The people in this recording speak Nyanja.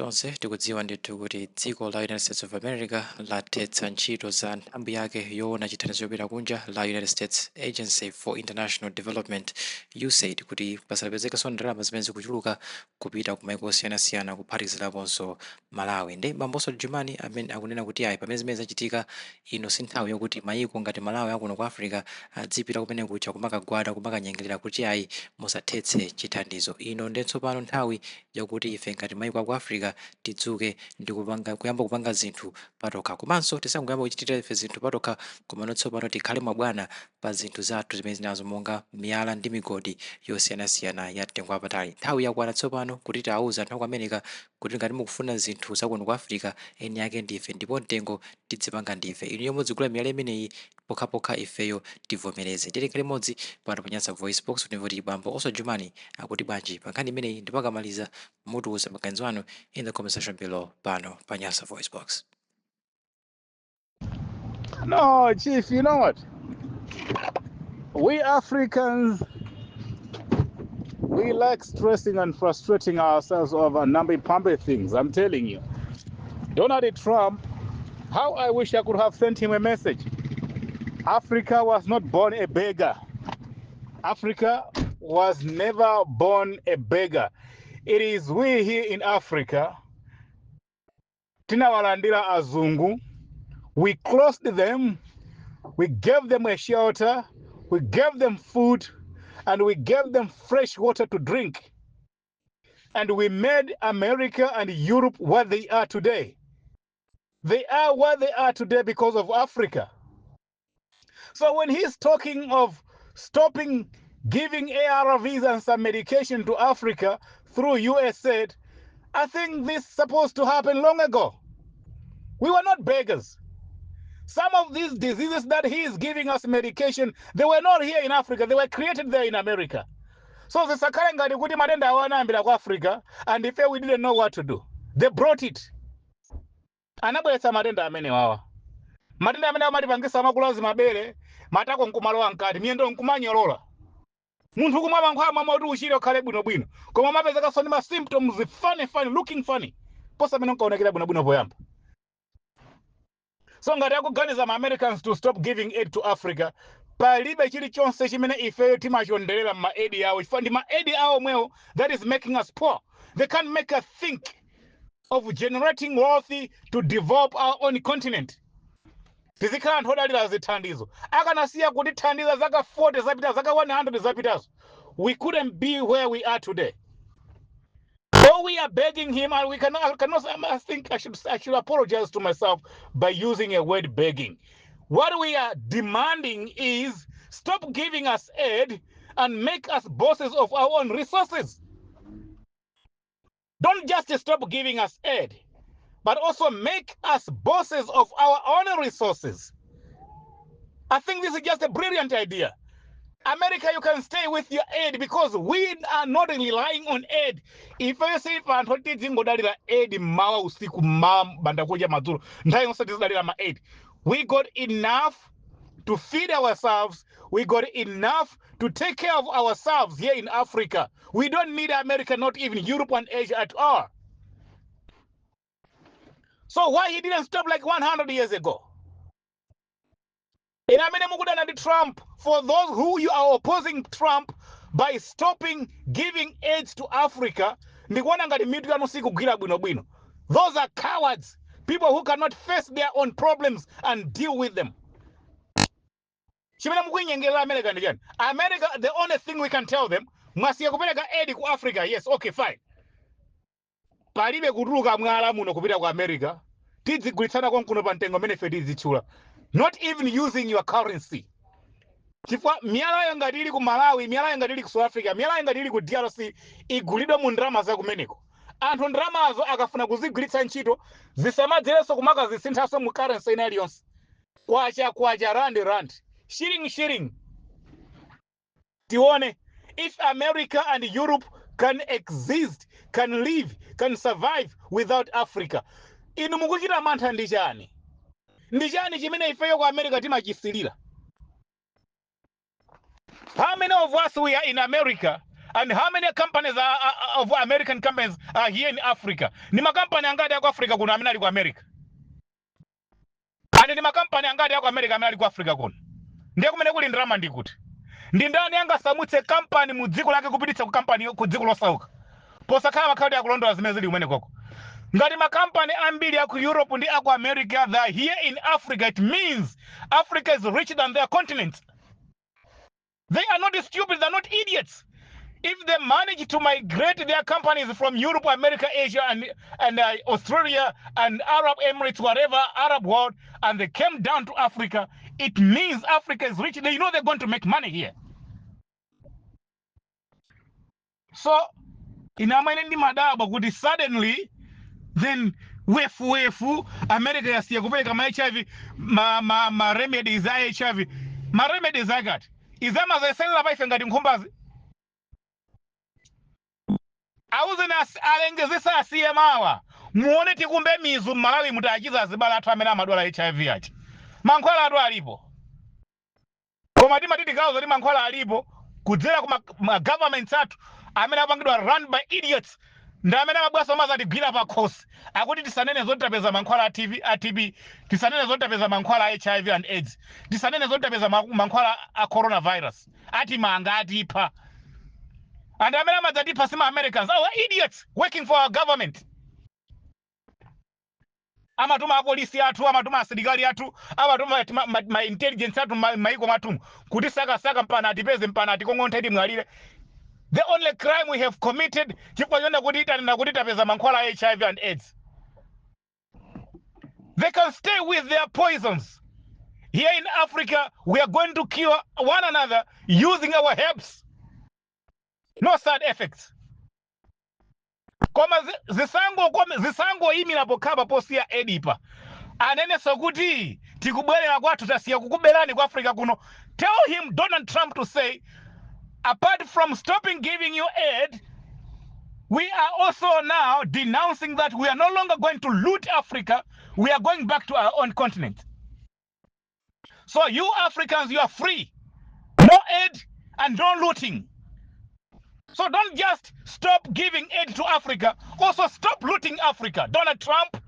tonse tikudziwa ndithu kuti dziko la United States of America lathetsa ntchito za nthambi yake yoona chithandizo chopita kunja la United States Agency for International Development USAID kuti pasalepezekenso ndalama zimene zikuchuluka kupita ku maiko osiyanasiyana kuphatikizaponso Malawi. Ndi bambo Oswald Jumani amene akunena kuti ayi pamene zimene zachitika ino si nthawi yokuti maiko ngati Malawi akuno ku Africa adzipita kumene kucha kumakagwada kumakanyengerera kuti ayi musathetse chithandizo. Ino ndetsopano nthawi yakuti ife ngati maiko aku Africa tidzuke ndi kuyamba kupanga zinthu patokha. Komanso tisangoyamba kuchitira ife zinthu patokha koma tsopano tikhale mabwana pa zinthu zathu zimene zinazo monga miyala ndi migodi yosiyanasiyana ya mtengo wapatali. Nthawi yakwana tsopano kuti tiwauze anthu aku America kuti ngati mukufuna zinthu zakuno ku Africa eni yake ndife ndipo mtengo tidzipanga ndife. Inu yomwe dzigula miyala imeneyi pokhapokha ifeyo tivomereze. Tikhale limodzi pano pa Nyasa VoiceBox kuti bambo Oswald Jumani akuti bwanji pa nkhani imeneyi ndipo akamaliza mutiuze maganizo anu in the comment section below pano pa Nyasa VoiceBox. No, Chief, you know what? We Africans, we like stressing and frustrating ourselves over namby-pamby things. I'm telling you. Donald Trump, how I wish I could have sent him a message. Africa was not born a beggar. Africa was never born a beggar. It is we here in Africa, tinawalandira azungu, we closed them, we gave them a shelter, we gave them food, and we gave them fresh water to drink. And we made America and Europe what they are today. They are what they are today because of Africa. So when he's talking of stopping giving ARVs and some medication to Africa through USAID, I think this is supposed to happen long ago. We were not beggars. Some of these diseases that he is giving us medication, they were not here in Africa. They were created there in America. So the Sakaranga kuti matenda awanambira ku Africa, and if we didn't know what to do, they brought it. Anabweretsa matenda amene wawa. Matenda amene amatipangisa makulazi mabere, matako nkumalowa nkati, miyendo nkumanyolola. Munthu kumwa nkhwama moti uchire ukhale bwinobwino. Koma mapezeka so ma symptoms funny, looking funny. Posa amene nkaonekera bwinobwino poyamba. So ngati akuganiza ma Americans to stop giving aid to Africa, palibe chilichonse chimene ifeyo timachonderera ma aid yawo. Ndi ma aid yawo mwewo that is making us poor. They can't make us think of generating wealth to develop our own continent. Tizikhala anthu odalira zithandizo. Akanasiya kuti thandiza zaka 40 zapita, zaka 100 zapitazo, we couldn't be where we are today. So we are begging him, and we cannot. I think I should apologize to myself by using a word begging. What we are demanding is stop giving us aid and make us bosses of our own resources. Don't just stop giving us aid, but also make us bosses of our own resources. I think this is just a brilliant idea. America, you can stay with your aid because we are not relying on aid. If I say aid mawa usiku banda kuja mazuru, aid. We got enough to feed ourselves. We got enough to take care of ourselves here in Africa. We don't need America, not even Europe and Asia at all. So why he didn't stop like 100 years ago? In Trump, for those who you are opposing Trump by stopping giving aid to Africa, those are cowards, people who cannot face their own problems and deal with them. America, the only thing we can tell them, aid to Africa, yes, okay, fine. Palibe kutuluka mwala muno kupita ku America, tidzigwiritsana konkuno pa mtengo mene fedi zichula. Not even using your currency. Chifukwa miyala yanga dili ku Malawi, miyala yanga dili ku South Africa, miyala yanga dili ku DRC, igulidwa mu ndrama za kumeneko. Anthu ndramazo akafuna kuzigwiritsa ntchito, zisamadzereso kumaka zisinthaso mu currency ina iliyonse. Kwacha, rand. Shilling. Tione, if America and Europe can exist, can live, can survive without Africa, inu mukuchita mantha ndi chani? Ndijani chimene ifeyo ku America timachisilira. How many of us we are in America And how many companies of American companies are here in Africa? Ni makampani angati yako Africa kuna amina liko America. And ni makampani angati yako America amina liko Africa kuna. Ndiye kumene kuli ndrama ndikuti. Ndi ndani anga samutse company mu dziko lake kupititsa ku company ku dziko losauka. Posakhala makhadi akulondola zimene zili kumene koko. Ngati makampani ambiri aku Europe ndi aku America, they are here in Africa, it means Africa is richer than their continent. They are not stupid, they are not idiots. If they manage to migrate their companies from Europe, America, Asia, and Australia, and Arab Emirates, whatever, Arab world, and they came down to Africa, it means Africa is rich. They know they're going to make money here. So, in Amawona madaba kuti suddenly, then wefu America yasiya kupeleka ma HIV ma remedies za HIV. Ma remedies akati izama zayiselela paife ngati nkhumbazi. Awuzeni alengezesa asiye mawa muone tikumbe mizu Malawi mutachiza azibala athu amene amadwala HIV achi. Mankhwala atu alipo. Koma timatiti gawo zoti mankhwala alipo kudzera ku governments athu amene apangidwa run by idiots. Ndi amene amabwasa mazatigwira pa khosi akuti tisanene zoti tapeza mankhwala a TB, tisanene zoti tapeza mankhwala a HIV and AIDS, tisanene zoti tapeza mankhwala a coronavirus. Ati manga atipha. And amene amadzatipha sima Americans, our idiots working for our government. Amatuma apolisi athu, amatuma asilikali athu, amatuma ma intelligence athu maiko matumu kuti saka mpana atipeze mpana atikongonthedi mwalire. The only crime we have committed chifukwa chonda kuti itanena kuti tapeza mankhwala a HIV and AIDS. They can stay with their poisons. Here in Africa, we are going to cure one another using our herbs. No side effects. Koma zisango imira pokhapa posiya edipa. Anene sokuti tikubwerera kwathu tasiya kukubelani kwa Africa kuno. Tell him, Donald Trump, to say, apart from stopping giving you aid, we are also now denouncing that we are no longer going to loot Africa. We are going back to our own continent. So you Africans, you are free. No aid and no looting. So don't just stop giving aid to Africa. Also stop looting Africa. Donald Trump,